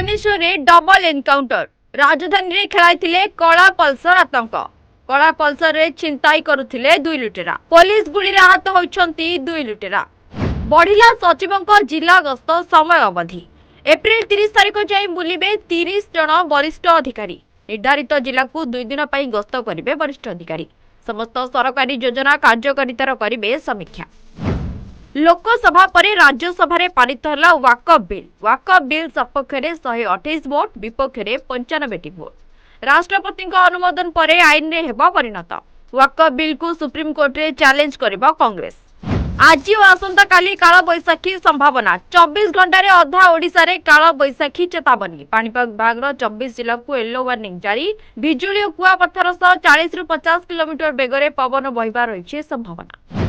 भुवनेश्वर में double encounter राजधानी में खेलाई कला पल्सर आतंक कला पल्सर रे छिनताई करुथिले दुई लुटेरा पुलिस गुली आहत होइछंती दुई लुटेरा बढ़िला सचिवों जिला गस्त समय अवधि एप्रिल 30 तारिख जाए बुलिबे 30 जन वरिष्ठ अधिकारी निर्धारित जिला को 2 दिन पर गस्त करेंगे वरिष्ठ अधिकारी समस्त सरकारी योजना कार्यकारितार करेंगे समीक्षा। लोकसभा पर राज्यसभा पारित है वाकफ बिल सपक्ष में 128 वोट विपक्ष में 95 वोट राष्ट्रपति अनुमोदन पर आईन में हेब परिणत वाकफ बिल को सुप्रीम कोर्ट में चैलेंज करिबा कांग्रेस। आज और आसंता काली काल बैशाखी संभावना 24 घंटे अधा ओडिशा रे काल बैशाखी चेतावनी पाणीपाग विभाग 24 जिला को येलो वार्निंग जारी बिजुली और कुआपथर सह 40 ରୁ 50 किलोमीटर बेगर पवन बहिबार रही संभावना।